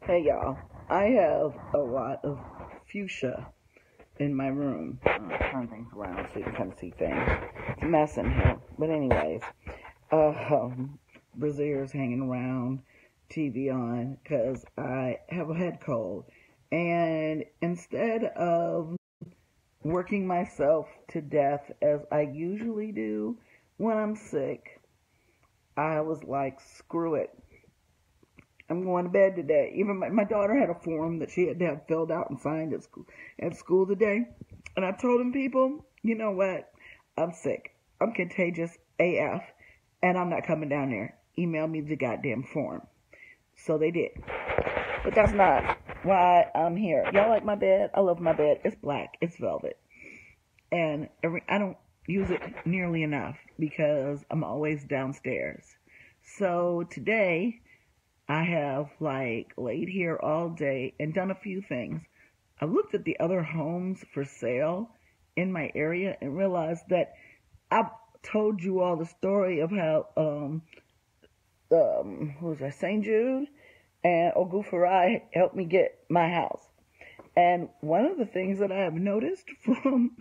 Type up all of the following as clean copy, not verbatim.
Hey y'all, I have a lot of fuchsia in my room. Turn things around so you can kind of see things. It's a mess in here. But anyways, Brazier's hanging around, TV on, because I have a head cold. And instead of working myself to death as I usually do when I'm sick, I was like, screw it. I'm going to bed today. Even my daughter had a form that she had to have filled out and signed at school today. And I told them, people, you know what? I'm sick. I'm contagious AF, and I'm not coming down there. Email me the goddamn form. So they did. But that's not why I'm here. Y'all like my bed? I love my bed. It's black. It's velvet. And I don't use it nearly enough because I'm always downstairs. So today I have like laid here all day and done a few things. I looked at the other homes for sale in my area and realized that I've told you all the story of how who was that, St. Jude and Ogufarai helped me get my house. And one of the things that I have noticed from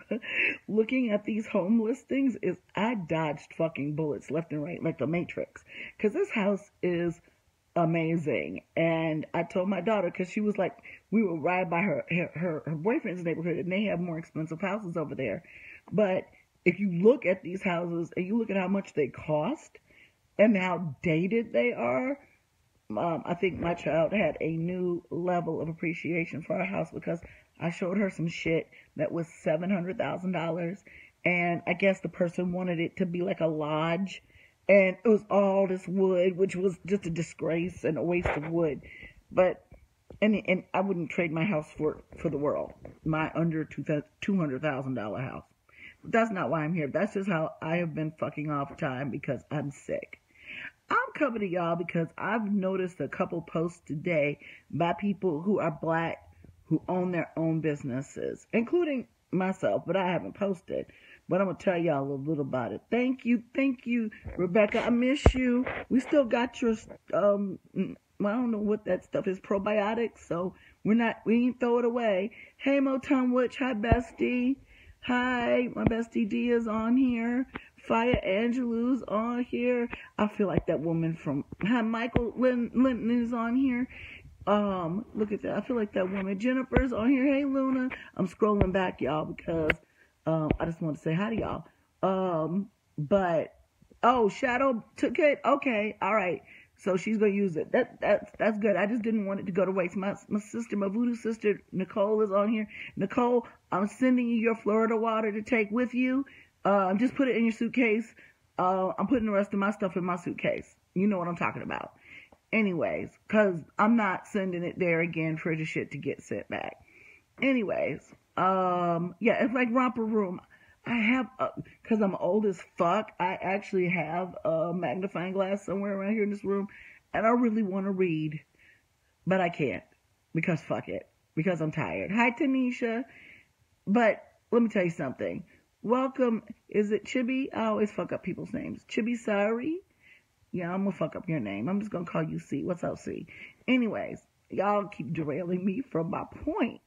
looking at these home listings is I dodged fucking bullets left and right like the Matrix. Because this house is amazing. And I told my daughter, because she was like, we would ride by her boyfriend's neighborhood, and they have more expensive houses over there. But if you look at these houses and you look at how much they cost and how dated they are, I think my child had a new level of appreciation for our house because I showed her some shit that was $700,000, and I guess the person wanted it to be like a lodge, and it was all this wood, which was just a disgrace and a waste of wood. But and I wouldn't trade my house for the world, my under $200,000 house. But that's not why I'm here. That's just how I have been fucking off time because I'm sick. I'm coming to y'all because I've noticed a couple posts today by people who are black who own their own businesses, including myself, but I haven't posted. But I'm going to tell y'all a little about it. Thank you, Rebecca. I miss you. We still got your, I don't know what that stuff is, probiotics, so we ain't throw it away. Hey, Motown Witch. Hi, bestie. Hi, my bestie D is on here. Fire Angelou's on here. I feel like that woman from Michael Linton is on here. Look at that. I feel like that woman. Jennifer's on here. Hey, Luna. I'm scrolling back, y'all, because I just want to say hi to y'all. But Shadow took it. Okay, all right. So she's gonna use it. That's good. I just didn't want it to go to waste. My sister, my voodoo sister Nicole is on here. Nicole, I'm sending you your Florida water to take with you. Just put it in your suitcase. I'm putting the rest of my stuff in my suitcase. You know what I'm talking about. Anyways, because I'm not sending it there again for the shit to get sent back. Anyways, yeah, it's like romper room. I have, because I'm old as fuck, I actually have a magnifying glass somewhere around here in this room, and I really want to read, but I can't, because fuck it, because I'm tired. Hi, Tanisha. But let me tell you something. Welcome. Is it Chibi? I always fuck up people's names. Chibi Sari? Yeah, I'm gonna fuck up your name. I'm just gonna call you C. What's up, C? Anyways, y'all keep derailing me from my point.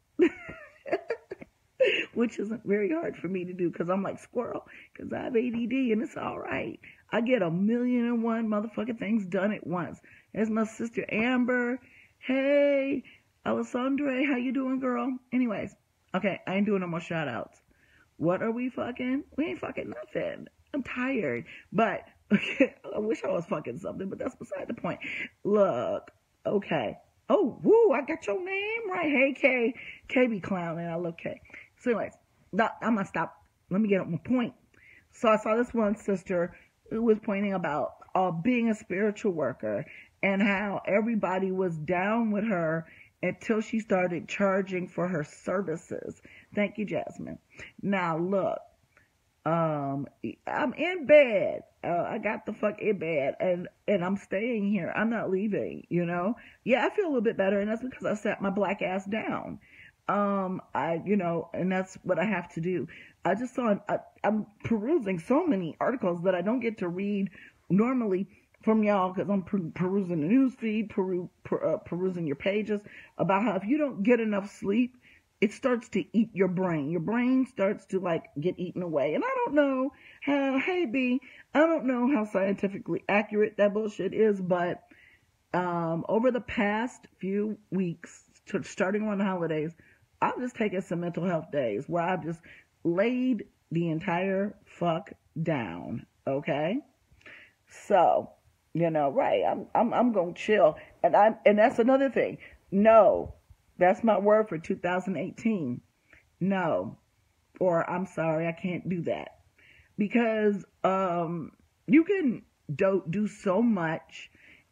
Which isn't very hard for me to do because I'm like squirrel because I have ADD and it's all right. I get 1,000,001 motherfucking things done at once. There's my sister Amber. Hey, Alessandra, how you doing, girl? Anyways, okay, I ain't doing no more shout outs. What are we fucking? We ain't fucking nothing. I'm tired. But, okay, I wish I was fucking something, but that's beside the point. Look, okay. Oh, woo, I got your name right. Hey, K. K be clowning. I love K. So anyways, I'm going to stop. Let me get on my point. So I saw this one sister who was pointing about being a spiritual worker and how everybody was down with her until she started charging for her services. Thank you, Jasmine. Now, look, I'm in bed. I got the fuck in bed, and I'm staying here. I'm not leaving, you know? Yeah, I feel a little bit better, and that's because I sat my black ass down. And that's what I have to do. I just saw, I'm perusing so many articles that I don't get to read normally from y'all because I'm perusing the news feed, perusing your pages about how if you don't get enough sleep, it starts to eat your brain. Your brain starts to like get eaten away. And I don't know how, hey B, I don't know how scientifically accurate that bullshit is, but over the past few weeks, starting around the holidays, I've just taken some mental health days where I've just laid the entire fuck down. Okay, so right? I'm gonna chill, and that's another thing. No, that's my word for 2018. No, or I'm sorry, I can't do that because you can do so much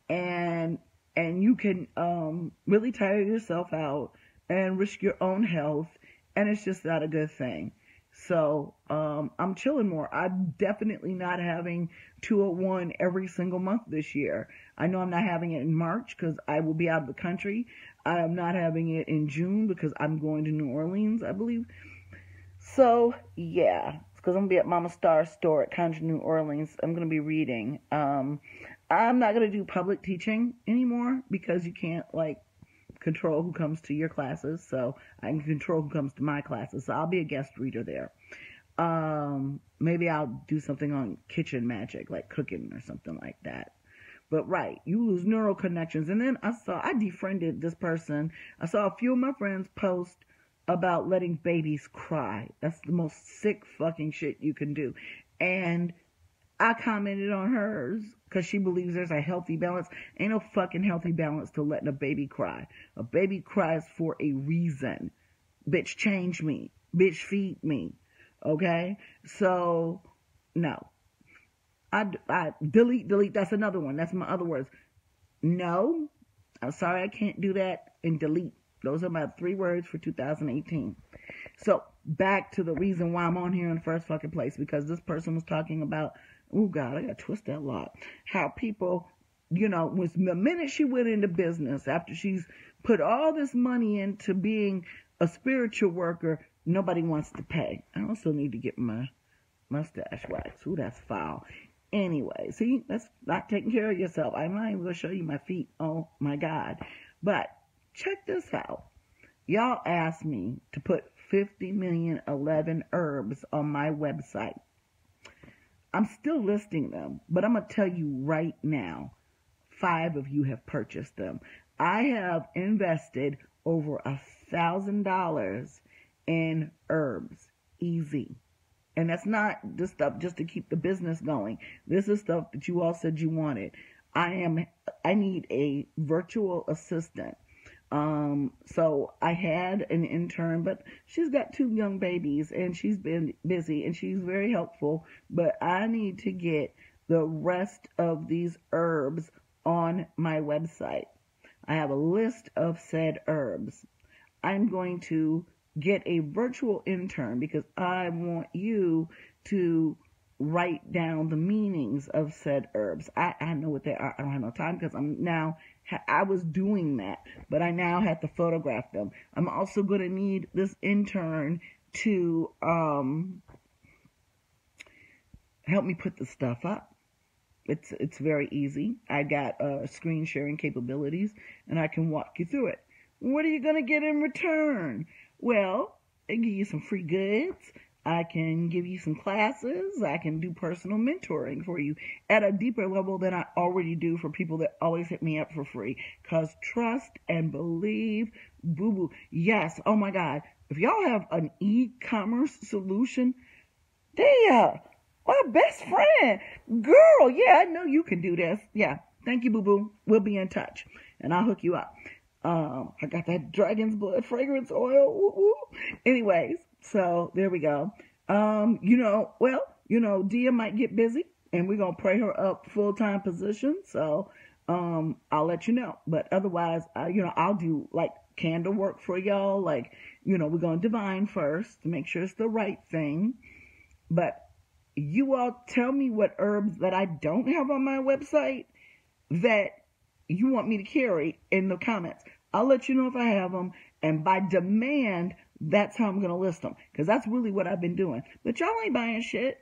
and you can really tire yourself out and risk your own health, and it's just not a good thing. So I'm chilling more. I'm definitely not having 201 every single month this year. I know I'm not having it in March because I will be out of the country. I am not having it in June because I'm going to New Orleans, I believe. So yeah, because I'm gonna be at Mama Star's store at Conjure New Orleans. I'm gonna be reading. I'm not gonna do public teaching anymore because you can't like control who comes to your classes, so I can control who comes to my classes. So I'll be a guest reader there. Maybe I'll do something on kitchen magic, like cooking or something like that. But right, you lose neural connections. And then I defriended this person. I saw a few of my friends post about letting babies cry. That's the most sick fucking shit you can do. And I commented on hers because she believes there's a healthy balance. Ain't no fucking healthy balance to letting a baby cry. A baby cries for a reason. Bitch, change me. Bitch, feed me. Okay? So, no. I delete. That's another one. That's my other words. No. I'm sorry I can't do that. And delete. Those are my 3 words for 2018. So, back to the reason why I'm on here in the first fucking place. Because this person was talking about, oh God, I gotta twist that lot. How people, was the minute she went into business, after she's put all this money into being a spiritual worker, nobody wants to pay. I also need to get my mustache waxed. Ooh, that's foul. Anyway, see, that's not taking care of yourself. I'm not even gonna show you my feet. Oh my God. But check this out. Y'all asked me to put 50,000,011 herbs on my website. I'm still listing them, but I'm going to tell you right now, 5 of you have purchased them. I have invested over $1,000 in herbs. Easy. And that's not just stuff just to keep the business going. This is stuff that you all said you wanted. I need a virtual assistant. So I had an intern, but she's got 2 young babies and she's been busy and she's very helpful, but I need to get the rest of these herbs on my website. I have a list of said herbs. I'm going to get a virtual intern because I want you to write down the meanings of said herbs. I know what they are. I don't have no time because I was doing that, but I now have to photograph them. I'm also going to need this intern to help me put the stuff up. It's very easy. I got screen sharing capabilities, and I can walk you through it. What are you going to get in return? Well, I give you some free goods. I can give you some classes. I can do personal mentoring for you at a deeper level than I already do for people that always hit me up for free. Because trust and believe, boo-boo. Yes, oh my God. If y'all have an e-commerce solution, there, my best friend. Girl, yeah, I know you can do this. Yeah, thank you, boo-boo. We'll be in touch, and I'll hook you up. I got that dragon's blood fragrance oil. Woo-woo. Anyways. So there we go. Dia might get busy and we're going to pray her up full-time position. So, I'll let you know. But otherwise, I'll do like candle work for y'all. Like, we're going to divine first to make sure it's the right thing. But you all tell me what herbs that I don't have on my website that you want me to carry in the comments. I'll let you know if I have them. And by demand, that's how I'm going to list them. Because that's really what I've been doing. But y'all ain't buying shit.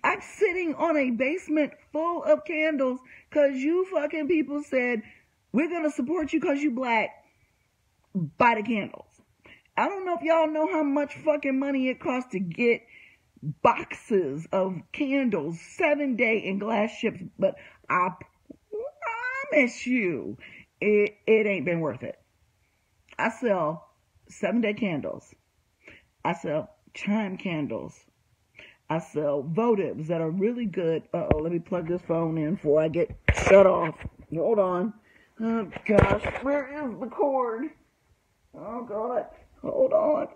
I'm sitting on a basement full of candles because you fucking people said, we're going to support you because you black. Buy the candles. I don't know if y'all know how much fucking money it costs to get boxes of candles 7-day in glass ships, but I promise you, it ain't been worth it. I sell 7-day candles. I sell chime candles. I sell votives that are really good. Uh-oh, let me plug this phone in before I get shut off. Hold on. Oh, gosh. Where is the cord? Oh, God. Hold on.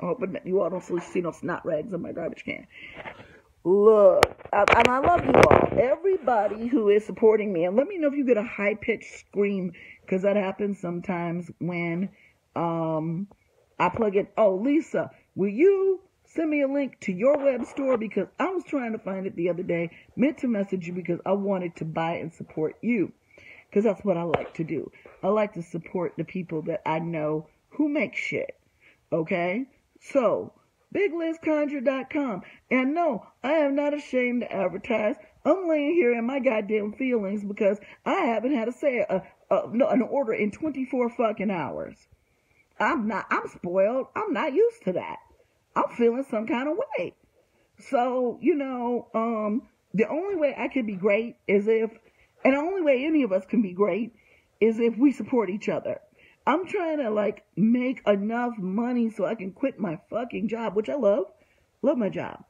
Oh, but you all don't see no snot rags on my garbage can. Look, and I love you all. Everybody who is supporting me. And let me know if you get a high-pitched scream, because that happens sometimes when I plug in. Oh, Lisa, will you send me a link to your web store? Because I was trying to find it the other day. Meant to message you because I wanted to buy and support you. Because that's what I like to do. I like to support the people that I know who make shit. Okay? So, BigLizConjure.com. And no, I am not ashamed to advertise. I'm laying here in my goddamn feelings because I haven't had an order in 24 fucking hours. I'm spoiled. I'm not used to that. I'm feeling some kind of way. So, the only way I can be great is and the only way any of us can be great is if we support each other. I'm trying to make enough money so I can quit my fucking job, which I love my job.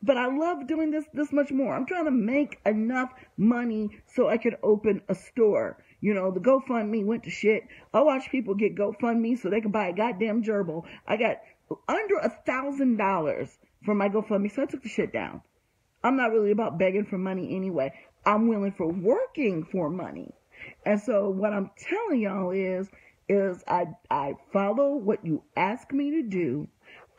But I love doing this much more. I'm trying to make enough money so I could open a store. The GoFundMe went to shit. I watch people get GoFundMe so they can buy a goddamn gerbil. I got under $1,000 from my GoFundMe, so I took the shit down. I'm not really about begging for money anyway. I'm willing for working for money. And so what I'm telling y'all is I follow what you ask me to do.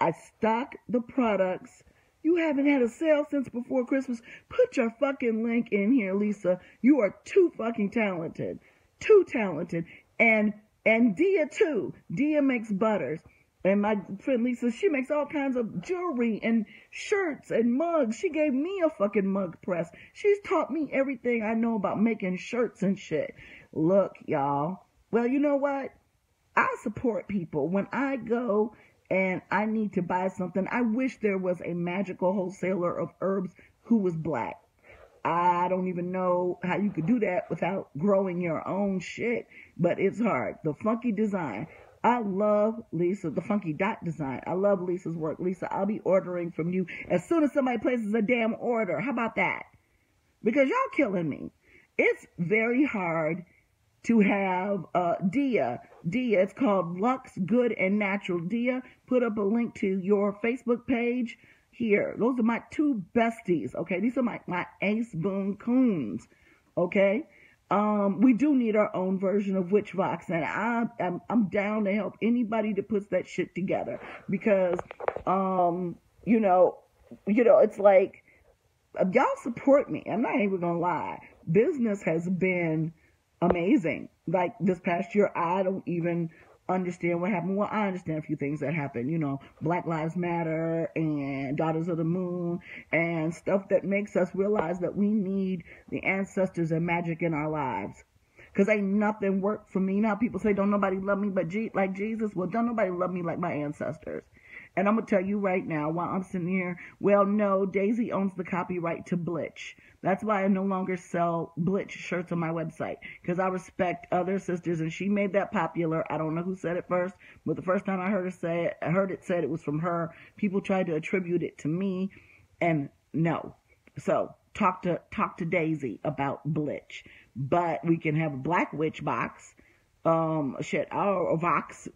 I stock the products. You haven't had a sale since before Christmas. Put your fucking link in here, Lisa. You are too fucking talented. Too talented. And Dia too. Dia makes butters. And my friend Lisa, she makes all kinds of jewelry and shirts and mugs. She gave me a fucking mug press. She's taught me everything I know about making shirts and shit. Look, y'all. Well, you know what? I support people. When I go and I need to buy something, I wish there was a magical wholesaler of herbs who was black. I don't even know how you could do that without growing your own shit, but it's hard. The funky design. I love Lisa, the funky dot design. I love Lisa's work. Lisa, I'll be ordering from you as soon as somebody places a damn order. How about that? Because y'all killing me. It's very hard to have Dia. It's called Lux Good and Natural. Dia, put up a link to your Facebook page. Here, those are my two besties, okay? These are my ace boon coons, okay? We do need our own version of Witchvox, and I'm down to help anybody that puts that shit together, because it's like, y'all support me. I'm not even gonna lie. Business has been amazing. Like this past year, I don't even understand what happened. Well, I understand a few things that happened, Black Lives Matter and Daughters of the Moon and stuff that makes us realize that we need the ancestors and magic in our lives. Because ain't nothing worked for me. Now people say, don't nobody love me but like Jesus. Well, don't nobody love me like my ancestors. And I'm going to tell you right now, while I'm sitting here, well, no, Daisy owns the copyright to Blitch. That's why I no longer sell Blitch shirts on my website, because I respect other sisters, and she made that popular. I don't know who said it first, but the first time I heard it said it was from her. People tried to attribute it to me, and no. So talk to Daisy about Blitch. But we can have a Black Witch box, or Vox,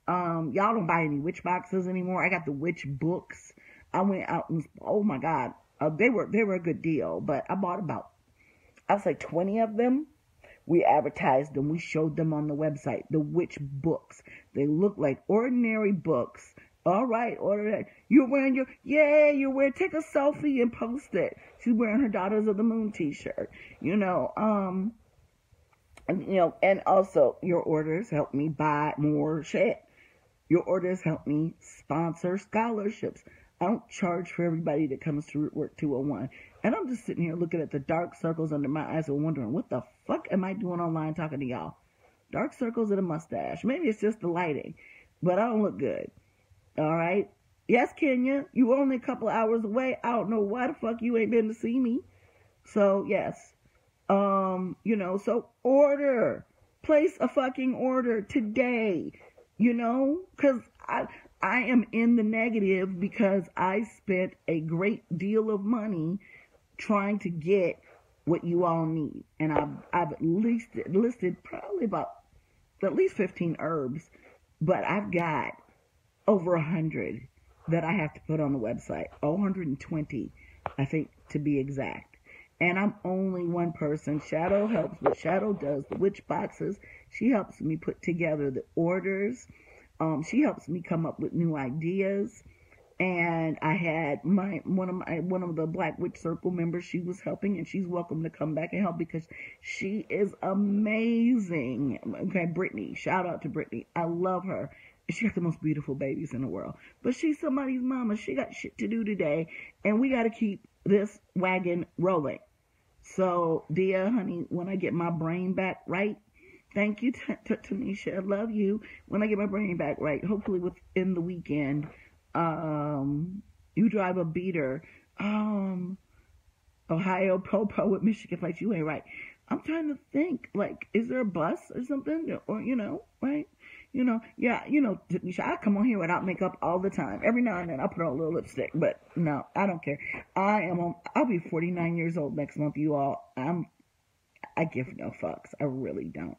y'all don't buy any witch boxes anymore. I got the witch books. I went out and, oh my God, they were a good deal, but I bought about, I'll say 20 of them. We advertised them. We showed them on the website, the witch books. They look like ordinary books. All right, order that. You're wearing take a selfie and post it. She's wearing her Daughters of the Moon t-shirt, and also your orders help me buy more shit. Your orders help me sponsor scholarships. I don't charge for everybody that comes to Root Work 201. And I'm just sitting here looking at the dark circles under my eyes and wondering, what the fuck am I doing online talking to y'all? Dark circles and a mustache. Maybe it's just the lighting, but I don't look good. All right? Yes, Kenya, you were only a couple hours away. I don't know why the fuck you ain't been to see me. So, yes. So order. Place a fucking order today. Because I am in the negative because I spent a great deal of money trying to get what you all need. And I've listed probably about at least 15 herbs, but I've got over 100 that I have to put on the website. 120, I think, to be exact. And I'm only one person. Shadow helps, but Shadow does the witch boxes. She helps me put together the orders. She helps me come up with new ideas. And I had one of the Black Witch Circle members. She was helping, and she's welcome to come back and help because she is amazing. Okay, Brittany. Shout out to Brittany. I love her. She got the most beautiful babies in the world. But she's somebody's mama. She got shit to do today, and we got to keep this wagon rolling. So, Dia, honey, when I get my brain back right, thank you, Tanisha. I love you. When I get my brain back right, hopefully within the weekend, you drive a beater. Ohio Popo with Michigan flights. You ain't right. I'm trying to think, like, is there a bus or something? Or, right? Tanisha, I come on here without makeup all the time. Every now and then I put on a little lipstick, but no, I don't care. I'll be 49 years old next month, you all. I give no fucks. I really don't.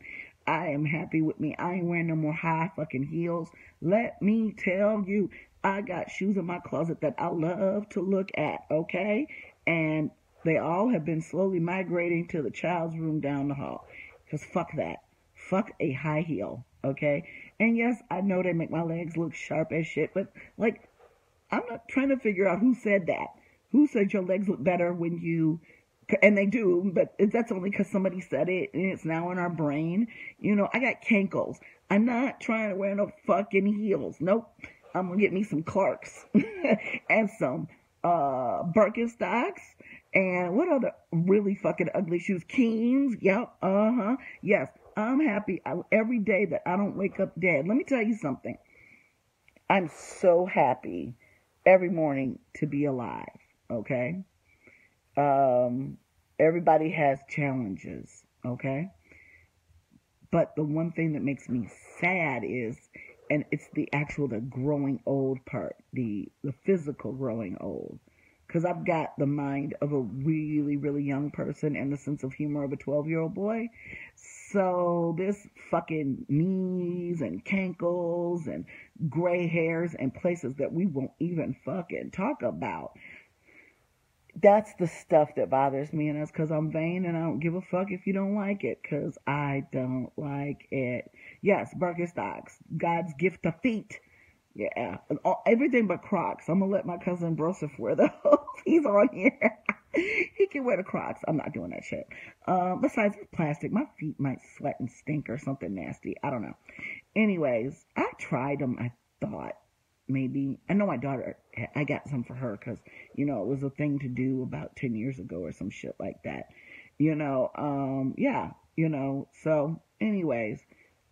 I am happy with me. I ain't wearing no more high fucking heels. Let me tell you, I got shoes in my closet that I love to look at, okay? And they all have been slowly migrating to the child's room down the hall. Because fuck that. Fuck a high heel, okay? And yes, I know they make my legs look sharp as shit, but, like, I'm not trying to figure out who said that. Who said your legs look better when you... And they do, but that's only because somebody said it, and it's now in our brain. I got cankles. I'm not trying to wear no fucking heels. Nope. I'm going to get me some Clarks and some Birkenstocks. And what other really fucking ugly shoes? Keens. Yep. Yes. I'm happy every day that I don't wake up dead. Let me tell you something. I'm so happy every morning to be alive. Okay? Everybody has challenges. Okay? But the one thing that makes me sad is, and it's the growing old part, the physical growing old. Because I've got the mind of a really, really young person and the sense of humor of a 12-year-old boy. So this fucking knees and cankles and gray hairs and places that we won't even fucking talk about. That's the stuff that bothers me, and that's because I'm vain and I don't give a fuck if you don't like it, because I don't like it. Yes, Birkenstocks, God's gift of feet. Yeah, everything but Crocs. I'm gonna let my cousin Broseph wear those. He's on here. He can wear the Crocs. I'm not doing that shit. Besides, it's plastic. My feet might sweat and stink or something nasty. I don't know. Anyways, I tried them. I thought maybe. I know my daughter. I got some for her because it was a thing to do about 10 years ago or some shit like that. Yeah. So, anyways,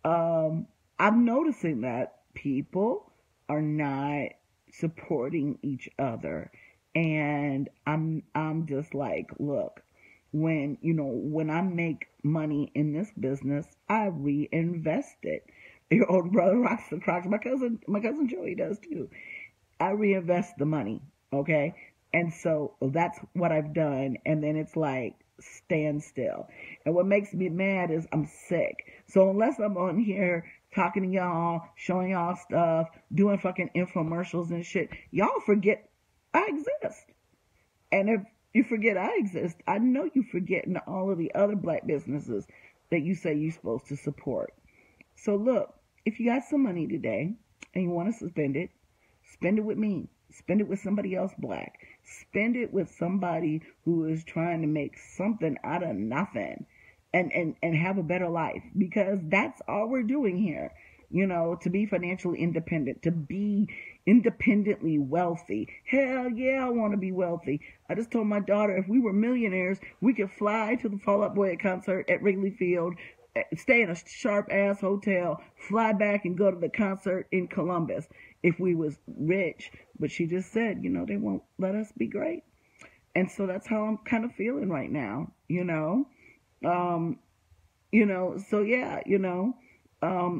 I'm noticing that people are not supporting each other, and I'm just like, look, when I make money in this business, I reinvest it. Your old brother rocks the Crocs. My cousin Joey does too. I reinvest the money, okay? And so that's what I've done, and then it's like, stand still. And what makes me mad is I'm sick. So unless I'm on here talking to y'all, showing y'all stuff, doing fucking infomercials and shit, y'all forget I exist. And if you forget I exist, I know you forgetting all of the other black businesses that you say you're supposed to support. So look, if you got some money today and you want to spend it with me. Spend it with somebody else black. Spend it with somebody who is trying to make something out of nothing and have a better life, because that's all we're doing here. to be financially independent, to be independently wealthy. Hell yeah, I want to be wealthy. I just told my daughter if we were millionaires, we could fly to the Fall Out Boy concert at Wrigley Field, stay in a sharp ass hotel, fly back and go to the concert in Columbus if we was rich. But she just said, they won't let us be great. And so that's how I'm kind of feeling right now, so yeah,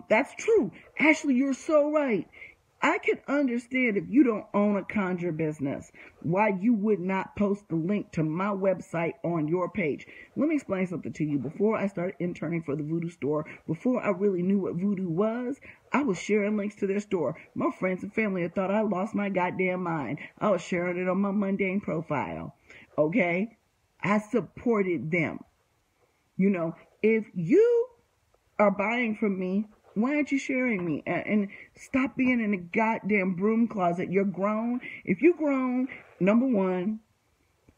that's true. Ashley, you're so right. I can understand if you don't own a conjure business, why you would not post the link to my website on your page. Let me explain something to you. Before I started interning for the Voodoo store, before I really knew what Voodoo was, I was sharing links to their store. My friends and family had thought I lost my goddamn mind. I was sharing it on my mundane profile. Okay? I supported them. If you are buying from me, why aren't you sharing me? And stop being in the goddamn broom closet. You're grown. If you grown, number one,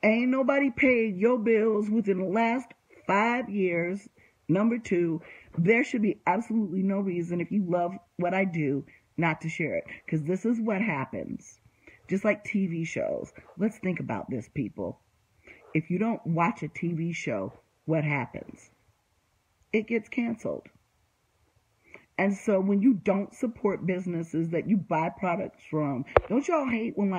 ain't nobody paid your bills within the last 5 years. Number two, there should be absolutely no reason, if you love what I do, not to share it. Because this is what happens. Just like TV shows. Let's think about this, people. If you don't watch a TV show, what happens? It gets canceled. And so when you don't support businesses that you buy products from, don't y'all hate when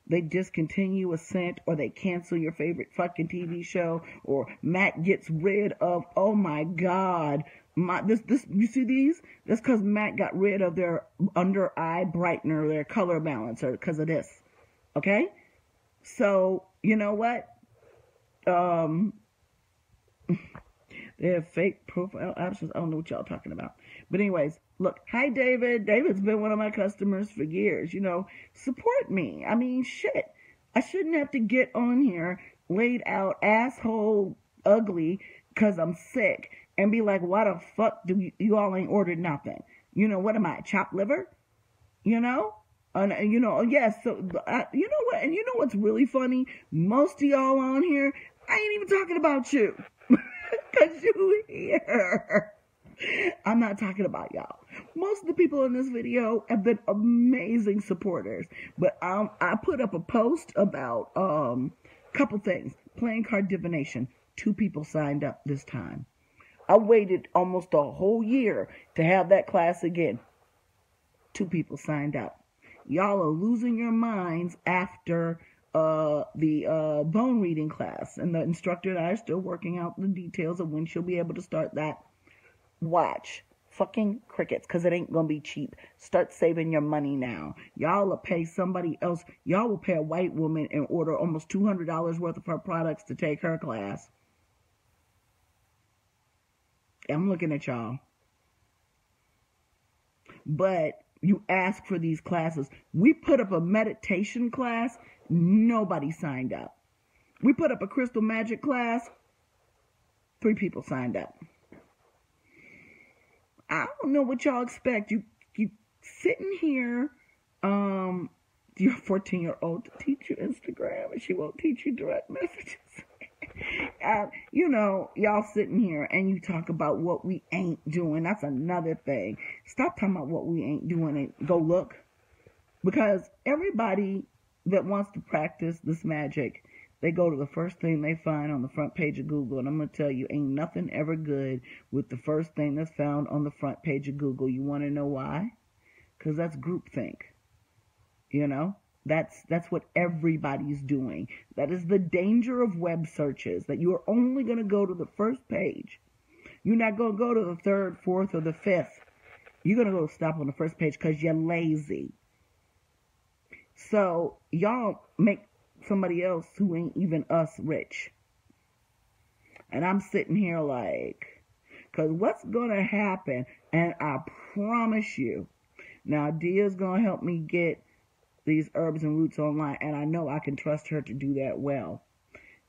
they discontinue a scent or they cancel your favorite fucking TV show, or Mac gets rid of, oh my God, you see these? That's because Mac got rid of their under eye brightener, their color balancer, because of this. Okay? So, you know what? They have fake profile options. I don't know what y'all talking about. But anyways, look. Hi, David. David's been one of my customers for years. Support me. I mean, shit. I shouldn't have to get on here, laid out, asshole, ugly, because I'm sick, and be like, why the fuck do you all ain't ordered nothing? What am I, chopped liver? And, yes, so, you know what? And you know what's really funny? Most of y'all on here, I ain't even talking about you. Because you here. I'm not talking about y'all. Most of the people in this video have been amazing supporters. But I put up a post about a couple things. Playing card divination. 2 people signed up this time. I waited almost a whole year to have that class again. 2 people signed up. Y'all are losing your minds after the bone reading class, and the instructor and I are still working out the details of when she'll be able to start that. Watch. Fucking crickets, because it ain't gonna be cheap. Start saving your money now. Y'all will pay somebody else. Y'all will pay a white woman and order almost $200 worth of her products to take her class. I'm looking at y'all. But you ask for these classes. We put up a meditation class. Nobody signed up. We put up a crystal magic class. 3 people signed up. I don't know what y'all expect. You sitting here, your 14-year-old to teach you Instagram, and she won't teach you direct messages. Y'all sitting here and you talk about what we ain't doing. That's another thing. Stop talking about what we ain't doing and go look. Because everybody that wants to practice this magic, they go to the first thing they find on the front page of Google. And I'm going to tell you, ain't nothing ever good with the first thing that's found on the front page of Google. You want to know why? Because that's groupthink. That's what everybody's doing. That is the danger of web searches, that you are only going to go to the first page. You're not going to go to the 3rd, 4th, or the 5th. You're going to go stop on the first page because you're lazy. So y'all make somebody else who ain't even us rich. And I'm sitting here because what's going to happen, and I promise you, now Dia's going to help me get these herbs and roots online, and I know I can trust her to do that well.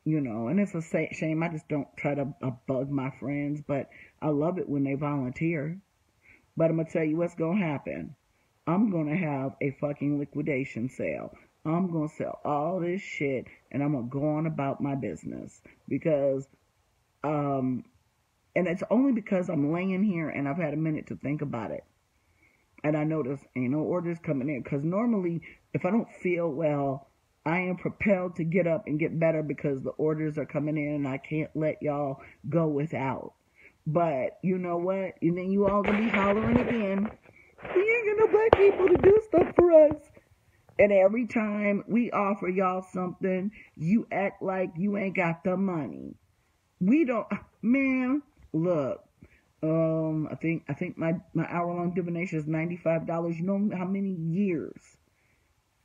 And it's a shame I just don't try to bug my friends, but I love it when they volunteer. But I'm going to tell you what's going to happen. I'm going to have a fucking liquidation sale. I'm going to sell all this shit, and I'm going to go on about my business. Because, and it's only because I'm laying here and I've had a minute to think about it. And I notice ain't no orders coming in. Because normally, if I don't feel well, I am propelled to get up and get better because the orders are coming in and I can't let y'all go without. But you know what? And then you all gonna be hollering again. We ain't got no black people to do stuff for us. And every time we offer y'all something, you act like you ain't got the money. We don't, man, look. I think my hour-long divination is $95. You know how many years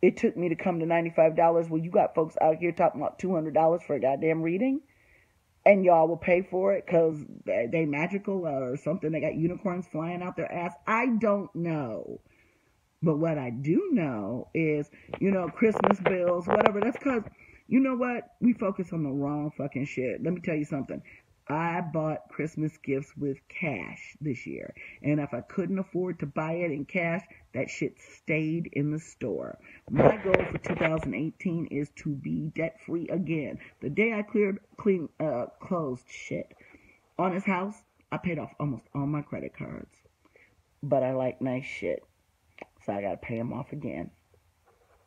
it took me to come to $95? Well, you got folks out here talking about $200 for a goddamn reading, and y'all will pay for it because they magical or something. They got unicorns flying out their ass. I don't know. But what I do know is, Christmas bills, whatever. That's because, you know what? We focus on the wrong fucking shit. Let me tell you something. I bought Christmas gifts with cash this year. And if I couldn't afford to buy it in cash, that shit stayed in the store. My goal for 2018 is to be debt-free again. The day I closed shit on his house, I paid off almost all my credit cards. But I like nice shit. So I got to pay them off again.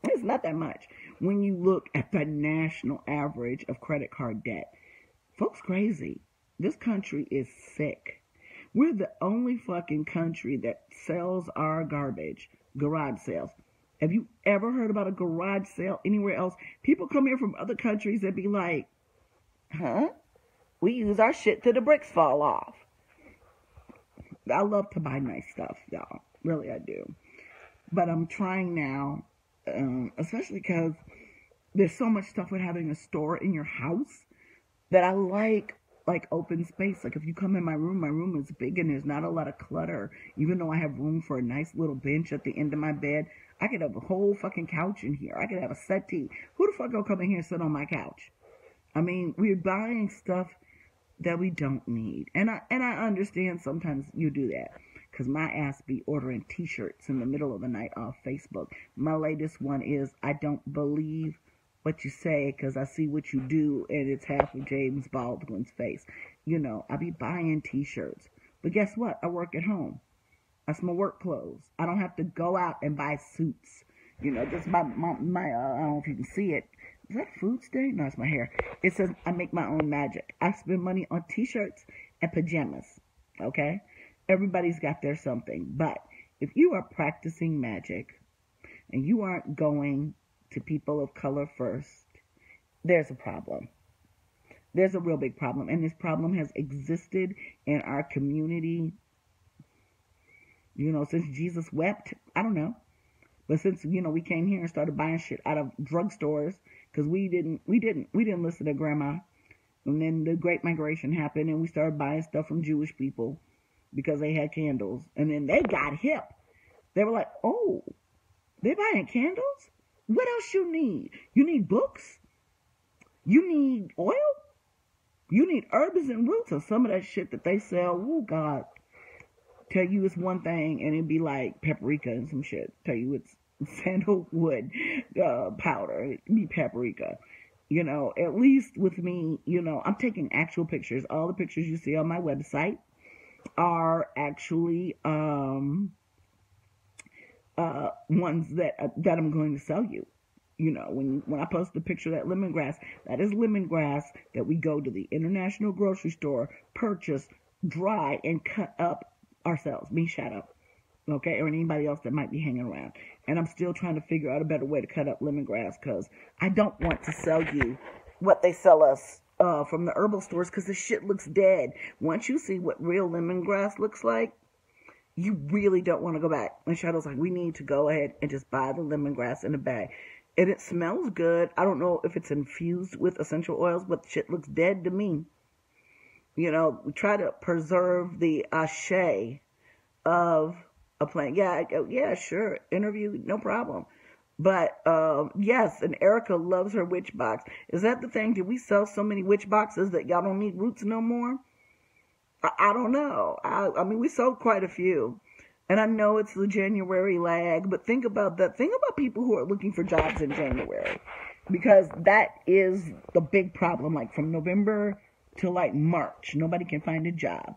It's not that much. When you look at the national average of credit card debt, folks crazy. This country is sick. We're the only fucking country that sells our garbage. Garage sales. Have you ever heard about a garage sale anywhere else? People come here from other countries and be like, huh? We use our shit till the bricks fall off. I love to buy nice stuff, y'all. Really, I do. But I'm trying now, especially because there's so much stuff with having a store in your house that I like open space. Like if you come in my room is big and there's not a lot of clutter. Even though I have room for a nice little bench at the end of my bed, I could have a whole fucking couch in here. I could have a settee. Who the fuck gonna come in here and sit on my couch? I mean, we're buying stuff that we don't need. And I understand sometimes you do that. Because my ass be ordering t-shirts in the middle of the night off Facebook. My latest one is, I don't believe what you say because I see what you do, and it's half of James Baldwin's face. I be buying t-shirts. But guess what? I work at home. That's my work clothes. I don't have to go out and buy suits. Just my I don't know if you can see it. Is that food stain? No, it's my hair. It says I make my own magic. I spend money on t-shirts and pajamas. Okay? Everybody's got their something. But if you are practicing magic and you aren't going to people of color first, there's a problem. There's a real big problem. And this problem has existed in our community, since Jesus wept. I don't know. But since, we came here and started buying shit out of drugstores because we didn't listen to grandma. And then the Great Migration happened and we started buying stuff from Jewish people because they had candles. And then they got hip. They were like, oh, they buying candles? What else you need? You need books? You need oil? You need herbs and roots or some of that shit that they sell. Oh, God. Tell you it's one thing and it'd be like paprika and some shit. Tell you it's sandalwood powder. It'd be paprika. At least with me, I'm taking actual pictures. All the pictures you see on my website are actually ones that I'm going to sell you. When I post a picture of that lemongrass, that is lemongrass that we go to the international grocery store, purchase, dry, and cut up ourselves. Me, shut up. Okay? Or anybody else that might be hanging around. And I'm still trying to figure out a better way to cut up lemongrass because I don't want to sell you what they sell us from the herbal stores because the shit looks dead. Once you see what real lemongrass looks like, you really don't want to go back. And Shadow's like, we need to go ahead and just buy the lemongrass in a bag. And it smells good. I don't know if it's infused with essential oils, but shit looks dead to me. We try to preserve the cachet of a plant. Yeah, sure. Interview, no problem. But, yes, and Erica loves her witch box. Is that the thing? Did we sell so many witch boxes that y'all don't need roots no more? I don't know. I mean, we sold quite a few. And I know it's the January lag, but think about that. Think about people who are looking for jobs in January. Because that is the big problem. Like from November to like March, nobody can find a job.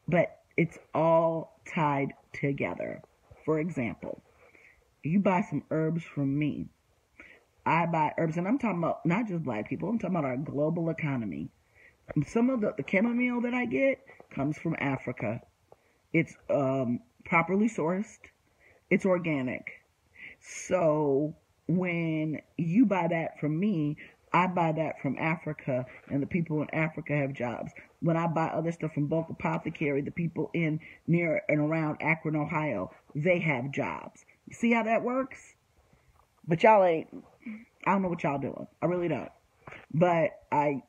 But it's all tied together. for example, you buy some herbs from me. I buy herbs, and I'm talking about not just black people, I'm talking about our global economy. Some of the chamomile that I get comes from Africa. It's properly sourced. It's organic. So when you buy that from me, I buy that from Africa, and the people in Africa have jobs. When I buy other stuff from Bulk Apothecary, the people in near and around Akron, Ohio, they have jobs. You see how that works? But y'all ain't, I don't know what y'all doing. I really don't. But I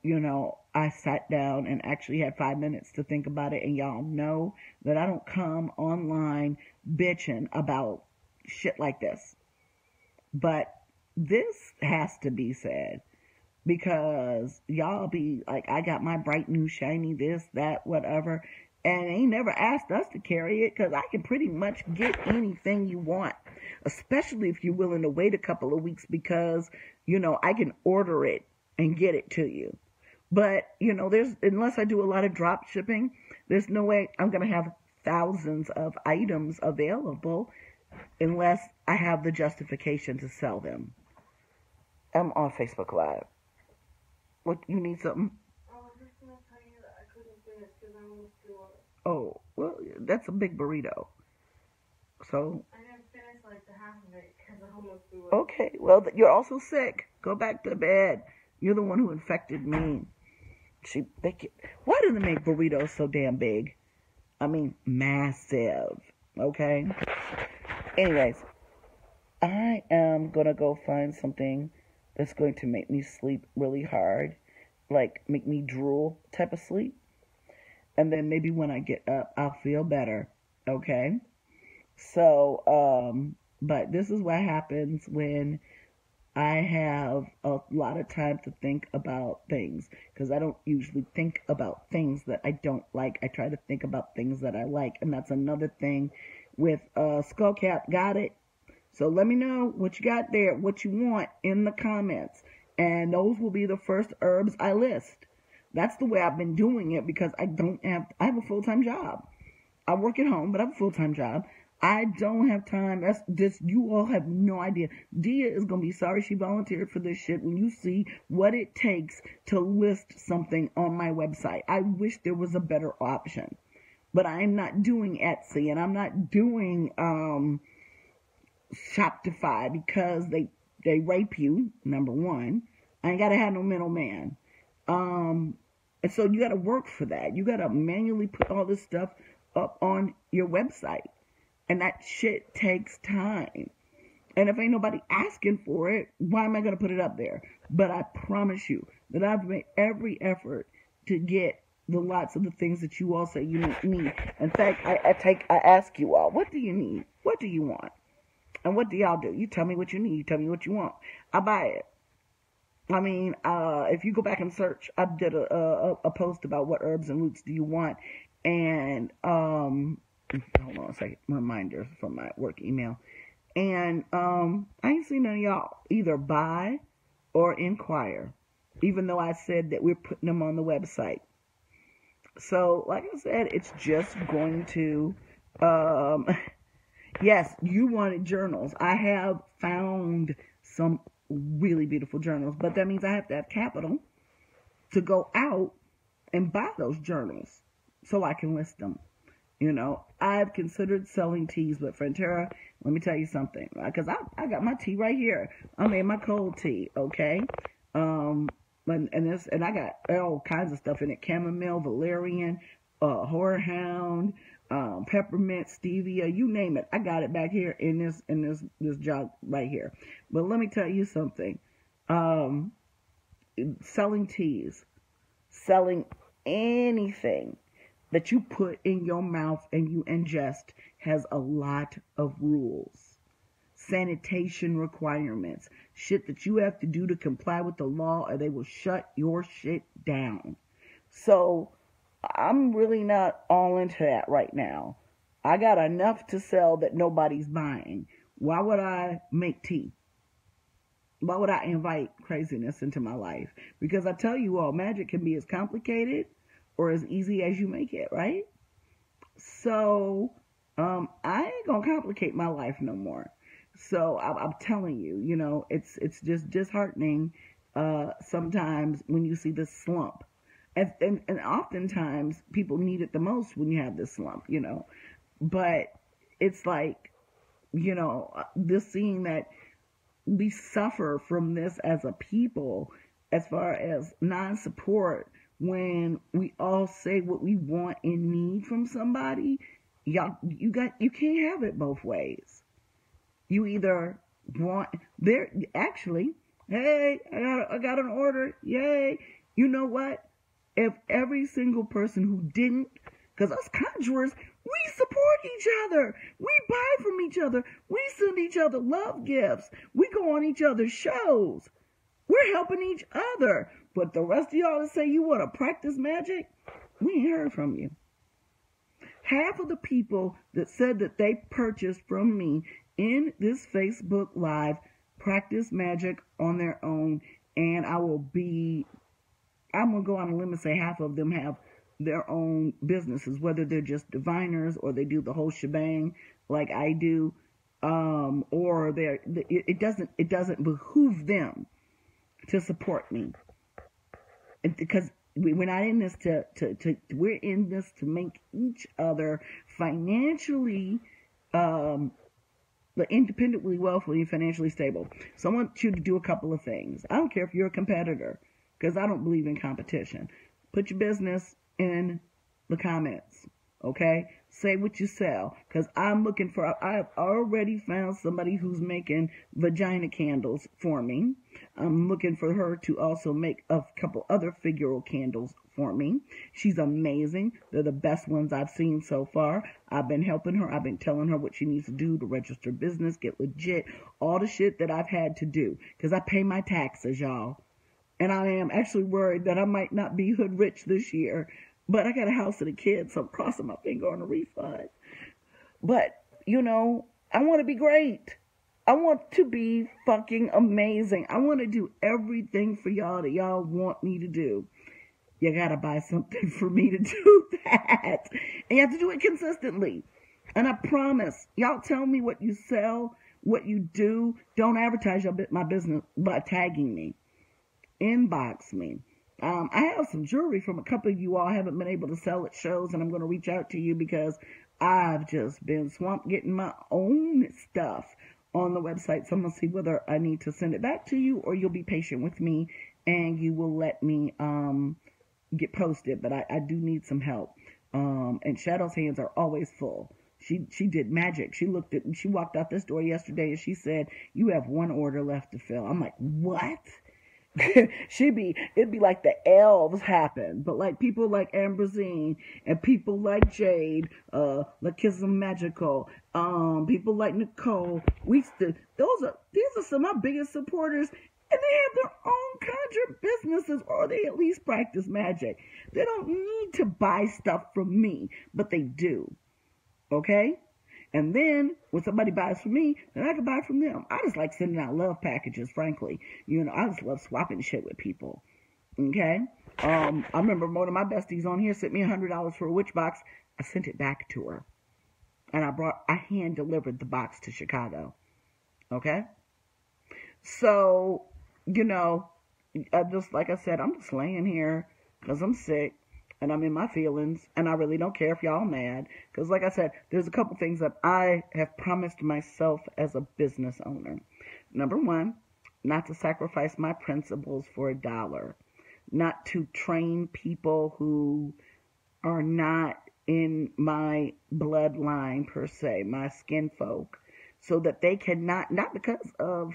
sat down and actually had 5 minutes to think about it, and y'all know that I don't come online bitching about shit like this. But this has to be said, because y'all be like, I got my bright new shiny this, that, whatever, and they never asked us to carry it, because I can pretty much get anything you want, especially if you're willing to wait a couple of weeks, because, I can order it and get it to you. But, unless I do a lot of drop shipping, there's no way I'm going to have thousands of items available unless I have the justification to sell them. I'm on Facebook Live. What, you need something? I was just going to tell you that I couldn't finish because I almost threw up. Oh, well, that's a big burrito. So. I didn't finish like the half of it because I almost threw up. Okay, well, you're also sick. Go back to bed. You're the one who infected me. Why do they make burritos so damn big? I mean, massive. Okay? Anyways, I am going to go find something that's going to make me sleep really hard. Like, make me drool type of sleep. And then maybe when I get up, I'll feel better. Okay? So, but this is what happens when I have a lot of time to think about things, because I don't usually think about things that I don't like. I try to think about things that I like, and that's another thing with Skullcap. Got it? So let me know what you got there, what you want in the comments, and those will be the first herbs I list. That's the way I've been doing it, because I have a full-time job. I work at home, but I have a full-time job. I don't have time. That's just, you all have no idea. Dia is going to be sorry she volunteered for this shit when you see what it takes to list something on my website. I wish there was a better option. But I'm not doing Etsy, and I'm not doing Shopify, because they rape you, number one. I ain't got to have no middleman. And so you got to work for that. You got to manually put all this stuff up on your website. And that shit takes time. And if ain't nobody asking for it, why am I going to put it up there? But I promise you that I've made every effort to get the lots of the things that you all say you need. In fact, I ask you all, what do you need? What do you want? And what do y'all do? You tell me what you need. You tell me what you want. I buy it. I mean, if you go back and search, I did a post about what herbs and roots do you want. And, hold on a second, reminders from my work email. And I ain't seen none of y'all either buy or inquire, even though I said that we're putting them on the website. So, like I said, it's just going to, yes, you wanted journals. I have found some really beautiful journals, but that means I have to have capital to go out and buy those journals so I can list them. I've considered selling teas, but Frontera, let me tell you something, because I got my tea right here. I made my cold tea, okay? And I got all kinds of stuff in it: chamomile, valerian, horehound, peppermint, stevia, you name it. I got it back here in this jug right here. But let me tell you something: selling teas, selling anything that you put in your mouth and you ingest has a lot of rules, sanitation requirements, shit that you have to do to comply with the law, or they will shut your shit down. So I'm really not all into that right now. I got enough to sell that nobody's buying. Why would I make tea? Why would I invite craziness into my life? Because I tell you all, magic can be as complicated or as easy as you make it, right? So, I ain't gonna complicate my life no more. So I'm telling you, you know, it's just disheartening sometimes when you see this slump. And oftentimes people need it the most when you have this slump, you know. But it's like, you know, this seeing that we suffer from this as a people as far as non-support when we all say what we want and need from somebody. You can't have it both ways. You either want there actually, hey, I got an order, yay. You know what? If every single person who didn't, because us conjurers, we support each other. We buy from each other. We send each other love gifts. We go on each other's shows. We're helping each other. But the rest of y'all that say you want to practice magic, we ain't heard from you. Half of the people that said that they purchased from me in this Facebook Live practice magic on their own, and I'm going to go on a limb and say half of them have their own businesses, whether they're just diviners or they do the whole shebang like I do, or it doesn't behoove them to support me, because we're not in this we're in this to make each other financially independently wealthy and financially stable. So I want you to do a couple of things. I don't care if you're a competitor, because I don't believe in competition. Put your business in the comments, okay? Say what you sell, because I've already found somebody who's making vagina candles for me. I'm looking for her to also make a couple other figural candles for me. She's amazing. They're the best ones I've seen so far. I've been helping her. I've been telling her what she needs to do to register business, get legit, all the shit that I've had to do, because I pay my taxes, y'all. And I am actually worried that I might not be hood rich this year. But I got a house and a kid, so I'm crossing my finger on a refund. But, you know, I want to be great. I want to be fucking amazing. I want to do everything for y'all that y'all want me to do. You got to buy something for me to do that. And you have to do it consistently. And I promise, y'all tell me what you sell, what you do. Don't advertise my business by tagging me. Inbox me. I have some jewelry from a couple of you all. I haven't been able to sell at shows, and I'm going to reach out to you because I've just been swamped getting my own stuff on the website. So I'm going to see whether I need to send it back to you, or you'll be patient with me and you will let me get posted. But I do need some help. And Shadow's hands are always full. She did magic. She walked out this door yesterday and she said, "You have one order left to fill." I'm like, what? It'd be like the elves happen, but like people like Ambrosine and people like Jade, Lakism Magical, people like Nicole. These are some of my biggest supporters, and they have their own conjure businesses, or they at least practice magic. They don't need to buy stuff from me, but they do. Okay? And then when somebody buys from me, then I can buy from them. I just like sending out love packages, frankly. You know, I just love swapping shit with people. Okay? I remember one of my besties on here sent me $100 for a witch box. I sent it back to her. And I hand delivered the box to Chicago. Okay? So, you know, like I said, I'm just laying here because I'm sick. And I'm in my feelings, and I really don't care if y'all mad. Because like I said, there's a couple things that I have promised myself as a business owner. Number one, not to sacrifice my principles for $1. Not to train people who are not in my bloodline, per se, my skin folk, so that they cannot, not because of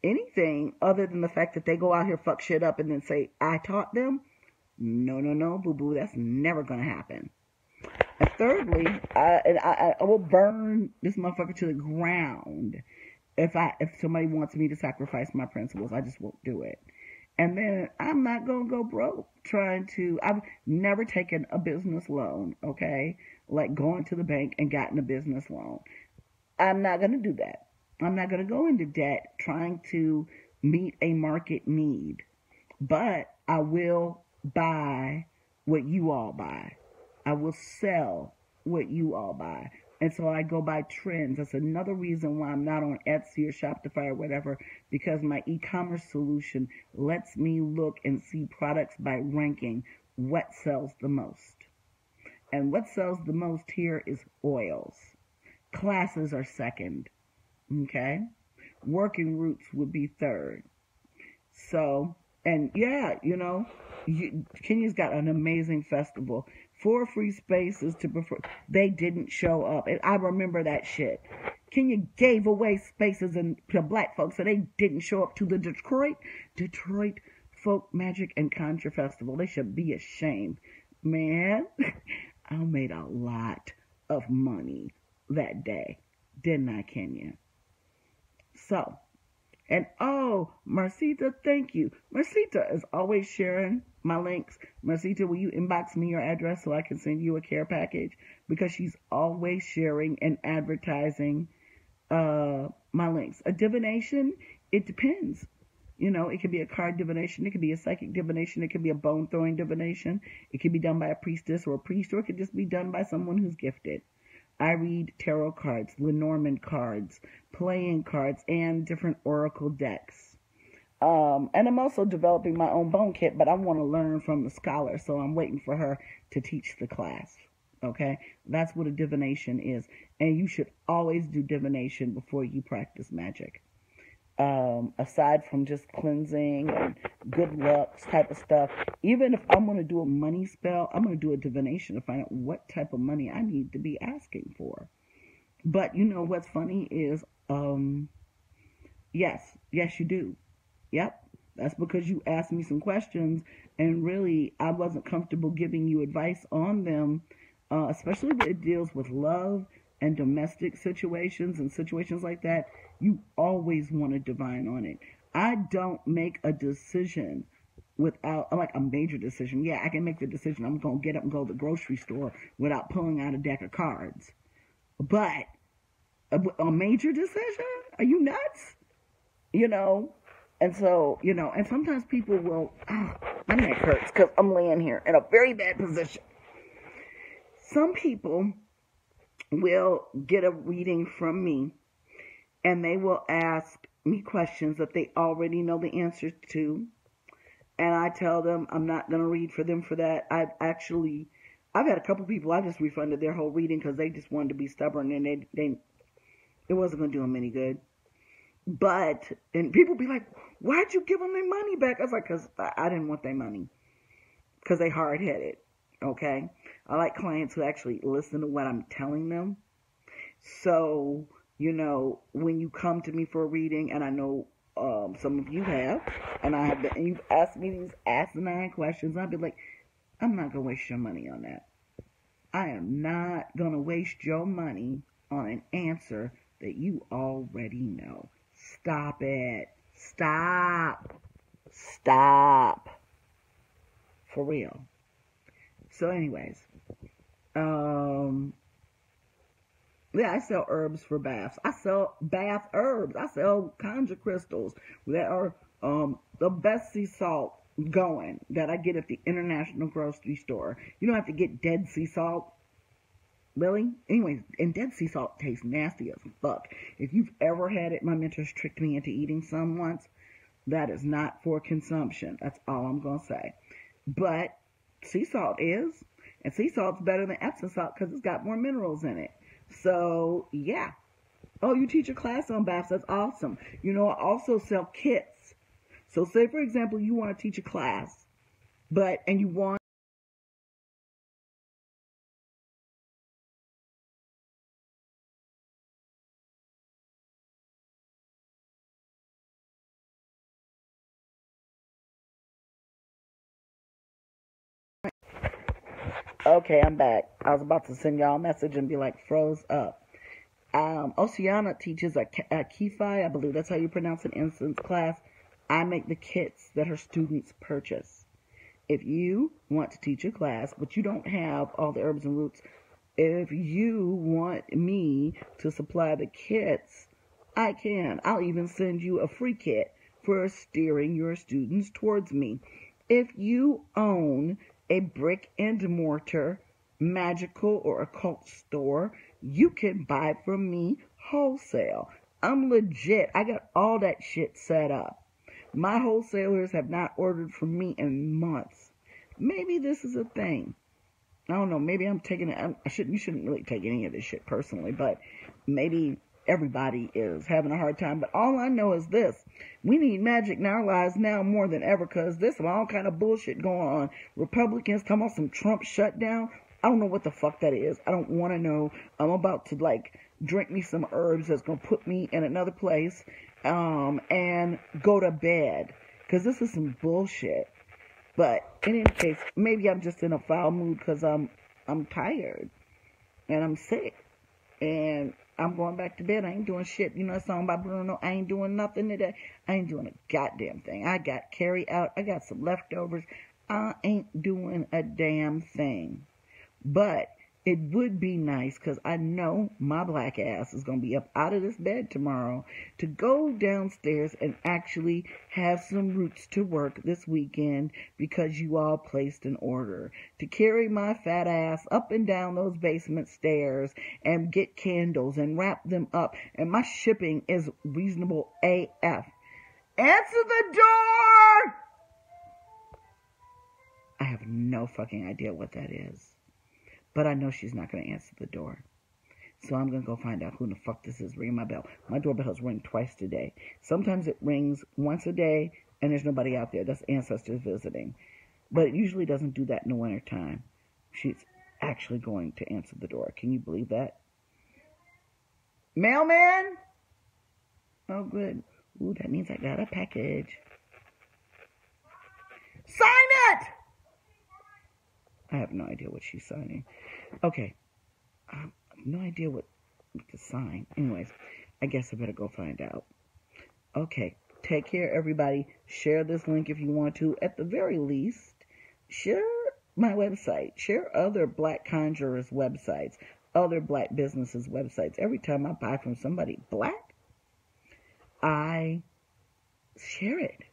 anything other than the fact that they go out here, fuck shit up, and then say, I taught them. No, boo-boo, that's never going to happen. And thirdly, I will burn this motherfucker to the ground if somebody wants me to sacrifice my principles. I just won't do it. And then I'm not going to go broke I've never taken a business loan, okay? Like going to the bank and gotten a business loan. I'm not going to do that. I'm not going to go into debt trying to meet a market need. But I will buy what you all buy. I will sell what you all buy. And so I go by trends. That's another reason why I'm not on Etsy or Shopify or whatever, because my e-commerce solution lets me look and see products by ranking what sells the most. And what sells the most here is oils. Classes are second. Okay? Working roots would be third. So, and yeah, Kenya's got an amazing festival. 4 free spaces to prefer. They didn't show up. And I remember that shit. Kenya gave away spaces to black folks, so they didn't show up to the Detroit Folk Magic and Conjure Festival. They should be ashamed. Man, I made a lot of money that day, didn't I, Kenya? So, and oh, Marcita, thank you. Marcita is always sharing my links. Marcita, will you inbox me your address so I can send you a care package? Because she's always sharing and advertising my links. A divination, it depends. It could be a card divination. It could be a psychic divination. It could be a bone throwing divination. It could be done by a priestess or a priest, or it could just be done by someone who's gifted. I read tarot cards, Lenormand cards, playing cards, and different oracle decks. And I'm also developing my own bone kit, but I want to learn from the scholar, so I'm waiting for her to teach the class. Okay? That's what a divination is. And you should always do divination before you practice magic. Aside from just cleansing and good luck type of stuff, even if I'm going to do a money spell, I'm going to do a divination to find out what type of money I need to be asking for. But what's funny is, yes, you do. Yep, that's because you asked me some questions, and really, I wasn't comfortable giving you advice on them, especially when it deals with love and domestic situations and situations like that. You always want to divine on it. I don't make a decision without, like a major decision. Yeah, I can make the decision. I'm going to get up and go to the grocery store without pulling out a deck of cards. But a major decision? Are you nuts? And so, and sometimes people will, my neck hurts because I'm laying here in a very bad position. Some people will get a reading from me, and they will ask me questions that they already know the answer to. And I tell them I'm not going to read for them for that. I've had a couple people, I just refunded their whole reading because they just wanted to be stubborn, and it wasn't going to do them any good. And people be like, why'd you give them their money back? I was like, because I didn't want their money. Because they hard-headed, okay? I like clients who actually listen to what I'm telling them. So, when you come to me for a reading, and I know some of you have, and you've asked me these asinine questions, I'll be like, I'm not going to waste your money on that. I am not going to waste your money on an answer that you already know. Stop it. Stop. For real. So anyways, yeah, I sell herbs for baths. I sell bath herbs. I sell conjure crystals that are the best sea salt going that I get at the International Grocery Store. You don't have to get Dead Sea salt. Really? Anyways, and Dead Sea salt tastes nasty as fuck. If you've ever had it, my mentors tricked me into eating some once. That is not for consumption. That's all I'm going to say. But sea salt is. And sea salt's better than Epsom salt because it's got more minerals in it. So, yeah. Oh, you teach a class on baths. That's awesome. I also sell kits. So, say, for example, you want to teach a class, and you want Okay, I'm back. I was about to send y'all a message and be like, froze up. Oceana teaches a Kefi, I believe that's how you pronounce an instance class. I make the kits that her students purchase. If you want to teach a class, but you don't have all the herbs and roots, if you want me to supply the kits, I can. I'll even send you a free kit for steering your students towards me. If you own a brick and mortar magical or occult store you can buy from me wholesale. I'm legit. I got all that shit set up. My wholesalers have not ordered from me in months. Maybe this is a thing. I don't know. Maybe I'm taking it. You shouldn't really take any of this shit personally, but maybe everybody is having a hard time. But all I know is this: we need magic in our lives now more than ever, because there's all kind of bullshit going on. Republicans talking about some Trump shutdown. I don't know what the fuck that is. I don't want to know. I'm about to drink me some herbs that's gonna put me in another place, and go to bed, because this is some bullshit. But in any case, maybe I'm just in a foul mood because I'm tired and I'm sick and I'm going back to bed. I ain't doing shit. You know that song by Bruno? I ain't doing nothing today. I ain't doing a goddamn thing. I got carry out. I got some leftovers. I ain't doing a damn thing. But it would be nice, because I know my black ass is going to be up out of this bed tomorrow, to go downstairs and actually have some roots to work this weekend, because you all placed an order to carry my fat ass up and down those basement stairs and get candles and wrap them up. And my shipping is reasonable AF. Answer the door! I have no fucking idea what that is. But I know she's not going to answer the door. So I'm going to go find out who the fuck this is ringing my bell. My doorbell has ringed twice today. Sometimes it rings once a day and there's nobody out there. That's ancestors visiting. But it usually doesn't do that in the wintertime. She's actually going to answer the door. Can you believe that? Mailman? Oh, good. Ooh, that means I got a package. Sign it! I have no idea what she's signing. Okay. I have no idea what to sign. Anyways, I guess I better go find out. Okay. Take care, everybody. Share this link if you want to. At the very least, share my website. Share other black conjurers' websites. Other black businesses' websites. Every time I buy from somebody black, I share it.